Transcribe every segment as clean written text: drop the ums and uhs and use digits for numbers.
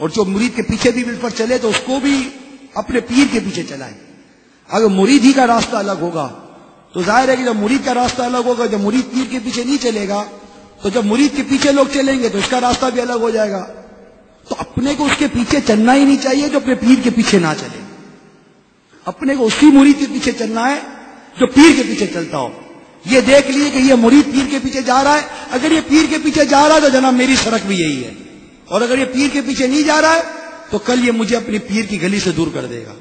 اور جو مرید کے پیچھے بھی مل پر چلے تو اس کو بھی اپنے پیر کے پیچھے چلائے. اگر مرید ہی کا راستہ الگ ہوگا تو ظاہر ہے کہ جب مرید کا راستہ الگ ہوگا, جب مرید پیر کے پیچھے نہیں چلے گا تو جب مرید کے پیچھے لوگ چلیں گے تو اس کا راستہ بھی الگ ہو جائے گا. تو اپنے کو اس کے پیچھے چلنا ہی نہیں چاہیے جو اپنے پیر کے پیچھے نہ چلے. اپنے کو اسی مرید کے پیچھے چلنا ہے جو پیر کے پیچھے چلتا ہو. یہ دیکھ لیے کہ یہ مرید پیر کے پیچھے جا رہا ہے, اگر یہ پیر کے پیچھے جا رہا ہے تو جناب میری سڑک بھی یہی ہے, اور اگر یہ پیر کے پیچھے نہیں جا رہا ہے تو کل یہ مجھے اپنی پیر کی گلی سے دور کر دے گا.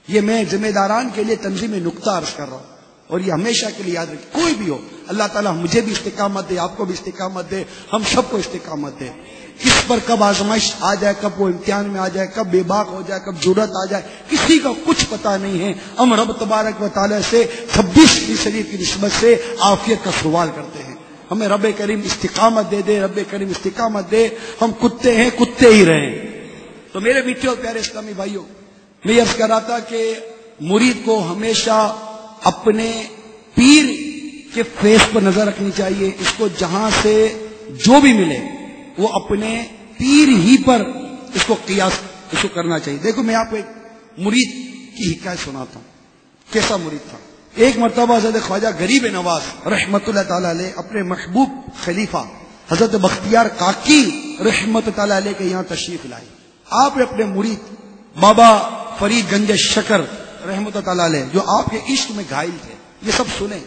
یہ میں ذمہ داران کے لیے تنظیم نقطہ عرض کر رہا ہوں, اور یہ ہمیشہ کے لیے یاد رکھیں. کوئی بھی ہو, اللہ تعالیٰ مجھے بھی استقامت دے, آپ کو بھی استقامت دے, ہم سب کو استقامت دے. کس پر کب آزمائش آ جائے, کب وہ امتحان میں آ جائے, کب بے باک ہو جائے, کب جرت آ جائے, کسی کا کچھ پتہ نہیں ہے. ہم رب تبارک و تعالیٰ سے 26 کی نسبت سے عافیت کا سوال کرتے ہیں. ہمیں رب کریم استقامت دے دے, رب کریم استقامت دے. ہم کتے ہیں, کتے ہی رہیں. تو میرے میٹھے اور پیارے اسلامی بھائیوں, میں عرض کر رہا تھا کہ مرید کو ہمیشہ اپنے پیر کے فیس پر نظر رکھنی چاہیے. اس کو جہاں سے جو بھی ملے وہ اپنے پیر ہی پر اس کو قیاس اس کو کرنا چاہیے. دیکھو میں آپ کو ایک مرید کی حکایت سناتا ہوں. کیسا مرید تھا. ایک مرتبہ حضرت خواجہ غریب نواز رحمت اللہ تعالی علیہ اپنے محبوب خلیفہ حضرت بختیار کاکی رحمت اللہ علیہ کے یہاں تشریف لائے. آپ نے اپنے مرید بابا فرید گنج شکر رحمت اللہ علیہ جو آپ کے عشق میں گھائل تھے, یہ سب سنیں.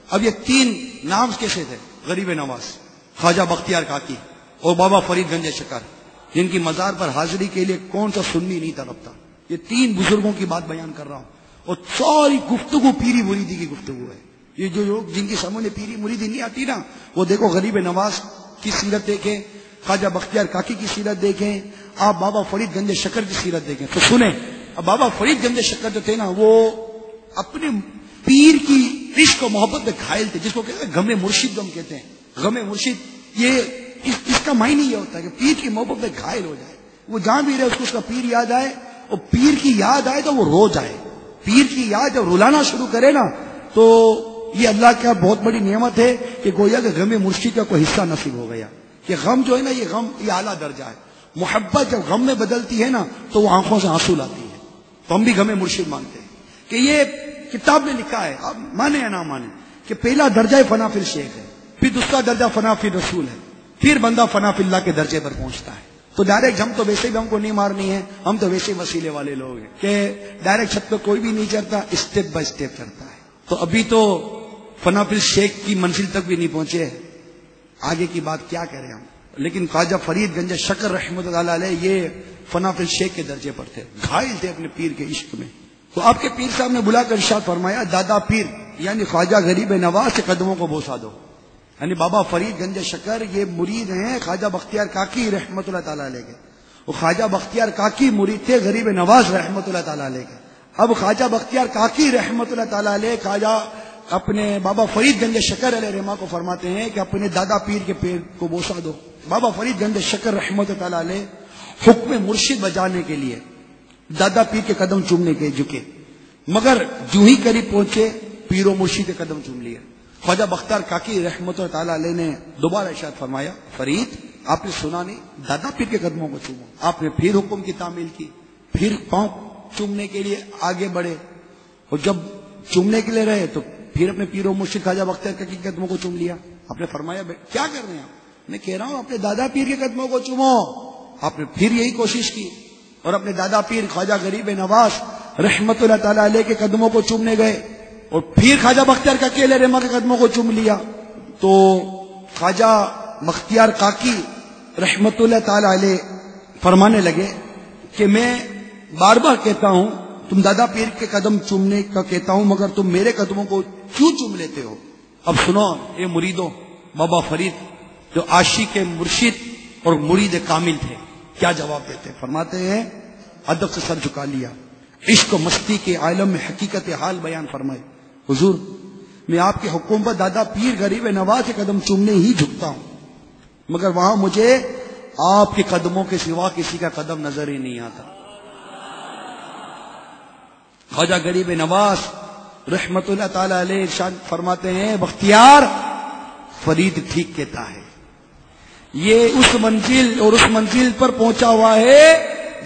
اب یہ 3 نام کیسے تھے, غریب نواز, خواجہ بختیار کاکی اور بابا فرید گنج شکر, جن کی مزار پر حاضری کے لیے کون سا سنی نہیں تڑپتا. یہ 3 بزرگوں کی بات بیان کر رہا ہوں, اور ساری گفتگو پیری مریدی کی گفتگو ہے. یہ جو لوگ جن کی سامنے پیری مریدی نہیں آتی نا, وہ دیکھو غریب نواز کی سیرت دیکھیں, خواجہ بختیار کاکی کی سیرت دیکھیں, آپ بابا فرید گنج شکر کی سیرت دیکھیں تو سنیں. اب بابا فرید گنج شکر جو تھے نا, وہ اپنے پیر کی عشق و محبت میں گھائل تھے, جس کو کہتے ہیں غم مرشد غم کہتے ہیں. غم مرشد یہ اس کا معنی یہ ہوتا ہے کہ پیر کی محبت میں گھائل ہو جائے. وہ جہاں بھی رہے اس کو اس کا پیر یاد آئے, اور پیر کی یاد آئے تو وہ رو جائے. پیر کی یاد جب رلانا شروع کرے نا تو یہ اللہ کا بہت بڑی نعمت ہے کہ گویا کہ غم مرشد کا کوئی حصہ نصیب ہو گیا. کہ غم جو ہے نا, یہ غم یہ اعلیٰ درجہ ہے. محبت جب غم میں بدلتی ہے نا تو وہ آنکھوں سے آنسو لاتی ہے. تو ہم بھی غم مرشد مانتے ہیں کہ یہ کتاب نے لکھا ہے, آپ مانے یا نہ مانے, کہ پہلا درجہ فنا فی الشیخ ہے, پھر دوسرا درجہ فنا فی رسول ہے, پھر بندہ فنا فی اللہ کے درجے پر پہنچتا ہے. تو ڈائریکٹ ہم تو ویسے بھی ہم کو نہیں مارنی ہے, ہم تو ویسے وسیلے والے لوگ ہیں کہ ڈائریکٹ چھت پہ کوئی بھی نہیں چڑھتا, اسٹیپ بائی اسٹیپ چڑھتا ہے. تو ابھی تو فنا فی الشیخ کی منزل تک بھی نہیں پہنچے, آگے کی بات کیا کریں ہم. لیکن خواجہ فرید گنج شکر رحمۃ اللہ علیہ یہ فنا فی الشیخ کے درجے پر تھے, گھائل تھے اپنے پیر کے عشق میں. تو آپ کے پیر صاحب نے بلا کر ارشاد فرمایا, دادا پیر یعنی خواجہ غریب نواز کے قدموں کو بوسا دو. یعنی بابا فرید گنج شکر یہ مرید ہیں خواجہ بختیار کاکی رحمت اللہ تعالیٰ علیہ کے. وہ خواجہ بختیار کاکی مرید تھے غریب نواز رحمت اللہ تعالیٰ علیہ کے. اب خواجہ بختیار کاکی رحمت اللہ تعالیٰ علیہ خواجہ اپنے بابا فرید گنج شکر علیہ رحمہ کو فرماتے ہیں کہ اپنے دادا پیر کے پیر کو بوسا دو. بابا فرید گنج شکر رحمت اللہ تعالیٰ علیہ حکم مرشد بجانے کے لیے دادا پیر کے قدم چومنے کے جھکے, مگر جو ہی قریب پہنچے پیر و مرشد کے قدم چوم لیے. خواجہ بختیار کاکی رحمت اللہ تعالیٰ علیہ نے دوبارہ ارشاد فرمایا, فرید آپ نے سنا نہیں, دادا پیر کے قدموں کو چومو. آپ نے پھر حکم کی تعمیل کی, پھر پاؤں چومنے کے لیے آگے بڑھے, اور جب چومنے کے لیے رہے تو پھر اپنے پیر و مرشد خواجہ بختیار کاکی کے قدموں کو چوم لیا. آپ نے فرمایا کیا کر رہے ہیں آپ؟ میں کہہ رہا ہوں اپنے دادا پیر کے قدموں کو چومو. آپ نے پھر یہی کوشش کی اور اپنے دادا پیر خواجہ غریب نواز رحمت اللہ تعالیٰ علیہ کے قدموں کو چومنے گئے, اور پھر خواجہ بختیار کاکی علیہ رحمہ کے قدموں کو چوم لیا. تو خواجہ بختیار کاکی رحمت اللہ تعالیٰ علیہ فرمانے لگے کہ میں بار بار کہتا ہوں تم دادا پیر کے قدم چومنے کا کہتا ہوں, مگر تم میرے قدموں کو کیوں چوم لیتے ہو؟ اب سنو اے مریدوں, بابا فرید جو عاشق مرشد اور مرید کامل تھے کیا جواب دیتے. فرماتے ہیں ادب سے سر جھکا لیا, عشق و مستی کے عالم میں حقیقت حال بیان فرمائے. حضور میں آپ کے حکم پر دادا پیر غریب نواز کے قدم چومنے ہی جھکتا ہوں, مگر وہاں مجھے آپ کے قدموں کے سوا کسی کا قدم نظر ہی نہیں آتا. خواجہ غریب نواز رحمت اللہ تعالی علیہ ارشاد فرماتے ہیں, بختیار فرید ٹھیک کہتا ہے, یہ اس منزل اور اس منزل پر پہنچا ہوا ہے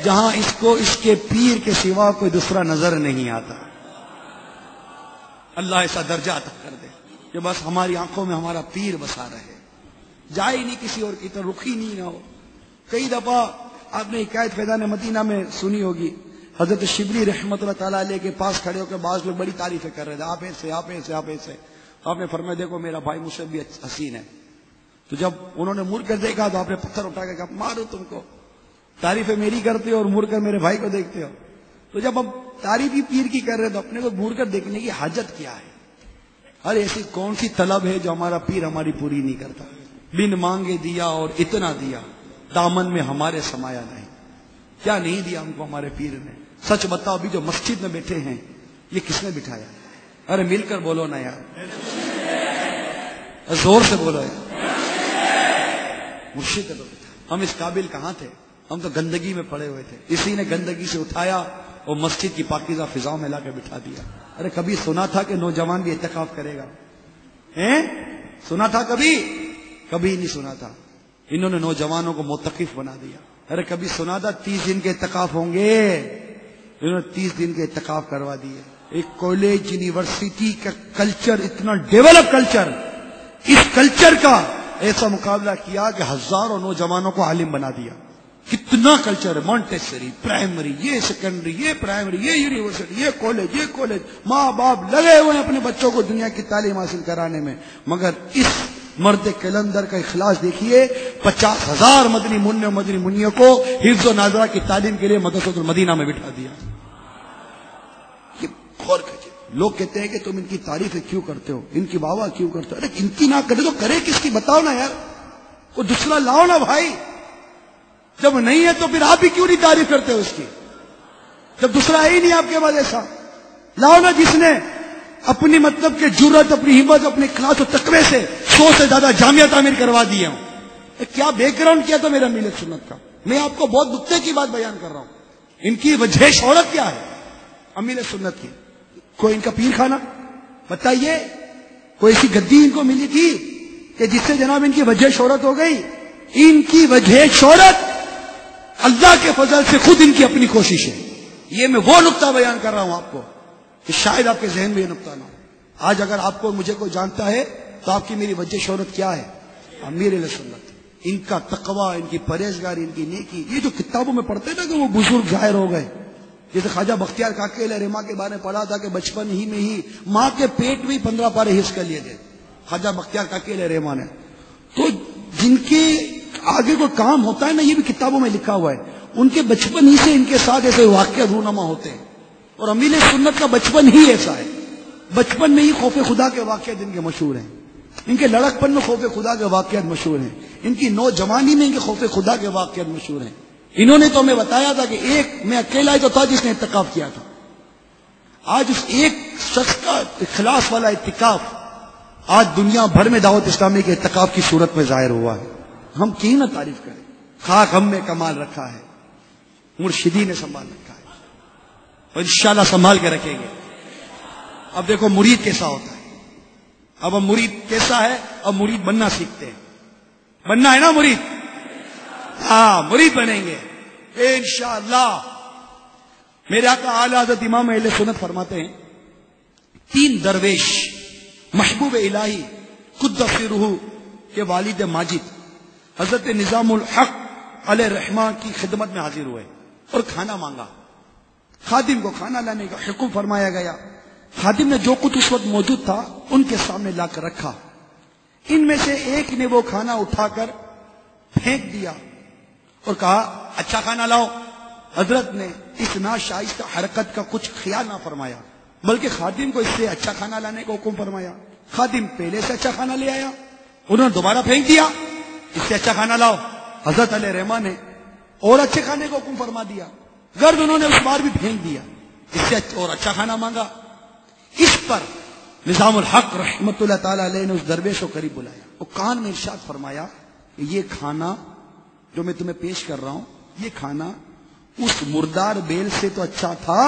جہاں اس کو اس کے پیر کے سوا کوئی دوسرا نظر نہیں آتا. اللہ ایسا درجہ عطا کر دے کہ بس ہماری آنکھوں میں ہمارا پیر بسا رہے, جائے نہیں کسی اور کی طرف, رخی نہیں نہ ہو. کئی دفعہ آپ نے حکایت فیضان مدینہ میں سنی ہوگی, حضرت شبلی رحمت اللہ تعالیٰ علیہ کے پاس کھڑے ہو کے بعض لوگ بڑی تعریفیں کر رہے تھے, آپ ایسے آپ ایسے آپ ایسے. آپ نے فرمایا دیکھو میرا بھائی مجھ سے بھی حسین ہے. تو جب انہوں نے مڑ کر دیکھا تو آپ نے پتھر اٹھا کے کہا مارو تم کو, تعریفیں میری کرتے ہو اور مڑ کر میرے بھائی کو دیکھتے ہو. تو جب ہم تعریف ہی پیر کی کر رہے تو اپنے کو مڑ کر دیکھنے کی حاجت کیا ہے؟ ہر ایسی کون سی طلب ہے جو ہمارا پیر ہماری پوری نہیں کرتا؟ بن مانگے دیا اور اتنا دیا, دامن میں ہمارے سمایا نہیں. کیا نہیں دیا ہم کو ہمارے پیر نے؟ سچ بتاؤ, ابھی جو مسجد میں بیٹھے ہیں یہ کس نے بٹھایا؟ ارے مل کر بولو نا یار, زور سے بولو یار. مرشد نے بٹھایا. ہم اس قابل کہاں تھے؟ ہم تو گندگی میں پڑے ہوئے تھے, اسی نے گندگی سے اٹھایا اور مسجد کی پاکیزہ فضاؤں میں لا کے بٹھا دیا. ارے کبھی سنا تھا کہ نوجوان بھی اعتکاف کرے گا؟ سنا تھا کبھی؟ کبھی نہیں سنا تھا. انہوں نے نوجوانوں کو معتکف بنا دیا. ارے کبھی سنا تھا 30 دن کے اعتکاف ہوں گے؟ انہوں نے 30 دن کے اعتکاف کروا دیے. ایک کالج یونیورسٹی کا کلچر, اتنا ڈیولپ کلچر, اس کلچر کا ایسا مقابلہ کیا کہ ہزاروں نوجوانوں کو عالم بنا دیا. کتنا کلچر ہے, مونٹیسری, پرائمری, یہ سیکنڈری, یہ پرائمری, یہ یونیورسٹی, یہ کالج. ماں باپ لگے ہوئے ہیں اپنے بچوں کو دنیا کی تعلیم حاصل کرانے میں, مگر اس مرد کلندر کا اخلاص دیکھیے. 50,000 مدنی منوں مدنی منیوں کو حفظ و ناظرہ کی تعلیم کے لیے مدرسۃ المدینہ میں بٹھا دیا. یہ غور کیجیے. لوگ کہتے ہیں کہ تم ان کی تعریفیں کیوں کرتے ہو, ان کی واہ کیوں کرتے ہو؟ ارے ان کی نہ کرے تو کرے کس کی؟ بتاؤ نا یار, کوئی دوسرا لاؤ نا بھائی. جب نہیں ہے تو پھر آپ ہی کیوں نہیں تعریف کرتے ہو اس کی؟ جب دوسرا ہے ہی نہیں آپ کے بعد, ایسا لاؤ نا جس نے اپنی مطلب کہ جرت, اپنی ہمت, اپنے اخلاص و تقوی سے 100 سے زیادہ جامعہ تعمیر کروا دیے ہوں. کیا بیک گراؤنڈ کیا تھا میرا میلاد سنت کا؟ میں آپ کو بہت نقطے کی بات بیان کر رہا ہوں. ان کی وجہ شہرت کیا ہے امیل سنت کی؟ کوئی ان کا پیر خانہ بتائیے, کوئی ایسی گدی ان کو ملی تھی کہ جس سے جناب ان کی وجہ شہرت ہو گئی؟ ان کی وجہ شہرت اللہ کے فضل سے خود ان کی اپنی کوشش ہے. یہ میں وہ نقطہ بیان کر رہا ہوں آپ کو کہ شاید آپ کے ذہن میں یہ نقطہ نہ ہو. آج اگر آپ کو مجھے کوئی جانتا ہے تو آپ کی میری وجہ شہرت کیا ہے؟ امیر سنت. ان کا تقوی, ان کی پرہیزگاری, ان کی نیکی, یہ جو کتابوں میں پڑھتے ہیں نا کہ وہ بزرگ ظاہر ہو گئے. جیسے خواجہ بختیار کاکی علیہ رحمہ کے بارے میں پڑھا تھا کہ بچپن ہی میں ہی ماں کے پیٹ میں 15 پارے حفظ کر لیے تھے خواجہ بختیار کاکی علیہ رحمہ نے. تو جن کے آگے کوئی کام ہوتا ہے نا, یہ بھی کتابوں میں لکھا ہوا ہے, ان کے بچپن ہی سے ان کے ساتھ ایسے واقعہ رونما ہوتے ہیں. اور امیر سنت کا بچپن ہی ایسا ہے. بچپن میں ہی خوف خدا کے واقعات ان کے مشہور ہیں, ان کے لڑکپن میں خوف خدا کے واقعات مشہور ہیں, ان کی نوجوانی میں ان کے خوف خدا کے واقعات مشہور ہیں. انہوں نے تو ہمیں بتایا تھا کہ ایک میں اکیلا ہی تو تھا جس نے اعتکاف کیا تھا. آج اس ایک شخص کا اخلاص والا اعتکاف آج دنیا بھر میں دعوت اسلامی کے اعتکاف کی صورت میں ظاہر ہوا ہے. ہم کیوں نہ تعریف کریں؟ خاک ہم میں کمال رکھا ہے, مرشدی نے سنبھال رکھا ہے, اور انشاءاللہ سنبھال کے رکھیں گے. اب دیکھو مرید کیسا ہوتا ہے. اب مرید کیسا ہے؟ اب مرید بننا سیکھتے ہیں. بننا ہے نا مرید؟ ہاں مرید بنیں گے انشاءاللہ. میرے آقا اعلی حضرت امام اہل سنت فرماتے ہیں 3 درویش محبوب الہی قدس روح کے والد ماجد حضرت نظام الحق علیہ رحمہ کی خدمت میں حاضر ہوئے اور کھانا مانگا. خادم کو کھانا لانے کا حکم فرمایا گیا. خادم نے جو کچھ اس وقت موجود تھا ان کے سامنے لا کر رکھا. ان میں سے ایک نے وہ کھانا اٹھا کر پھینک دیا اور کہا اچھا کھانا لاؤ. حضرت نے اس ناشائستہ حرکت کا کچھ خیال نہ فرمایا, بلکہ خادم کو اس سے اچھا کھانا لانے کا حکم فرمایا. خادم پہلے سے اچھا کھانا لے آیا, انہوں نے دوبارہ پھینک دیا, اس سے اچھا کھانا لاؤ. حضرت علیہ رحمہ نے اور اچھے کھانے کا حکم فرما دیا, گرد انہوں نے اس بار بھی پھینک دیا, اس سے اور اچھا کھانا مانگا. اس پر نظام الحق رحمت اللہ تعالی علیہ نے اس درویش کو قریب بلایا, وہ کان میں ارشاد فرمایا کہ یہ کھانا جو میں تمہیں پیش کر رہا ہوں, یہ کھانا اس مردار بیل سے تو اچھا تھا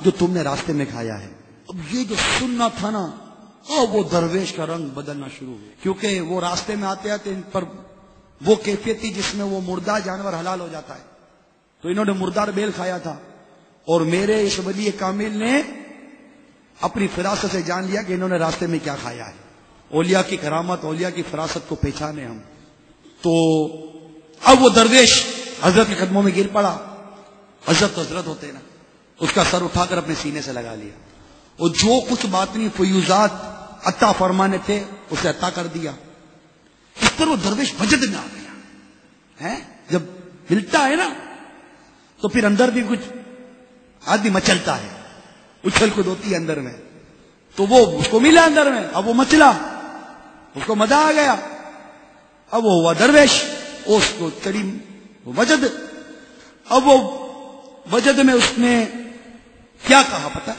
جو تم نے راستے میں کھایا ہے. اب یہ جو سننا تھا نا, وہ درویش کا رنگ بدلنا شروع ہوا, کیونکہ وہ راستے میں آتے آتے ان پر وہ کیفیت تھی جس میں وہ مردہ جانور حلال ہو جاتا ہے. تو انہوں نے مردار بیل کھایا تھا، اور میرے اس ولی کامل نے اپنی فراست سے جان لیا کہ انہوں نے راستے میں کیا کھایا ہے. اولیاء کی کرامت، اولیاء کی فراست کو پہچانے ہم. تو اب وہ درویش حضرت کے قدموں میں گر پڑا. حضرت تو حضرت ہوتے نا، اس کا سر اٹھا کر اپنے سینے سے لگا لیا، اور جو کچھ باطنی فیوزات عطا فرمانے تھے اسے عطا کر دیا. اس پر وہ درویش وجد میں آ گیا. جب ملتا ہے نا تو پھر اندر بھی کچھ آدمی مچلتا ہے، اچھل کود ہوتی ہے اندر میں. تو وہ اس کو ملا اندر میں، اب وہ مچلا، اس کو مزہ آ گیا، اب وہ ہوا درویش، اس کو چڑی وجد. اب وہ وجد میں اس نے کیا کہا پتہ؟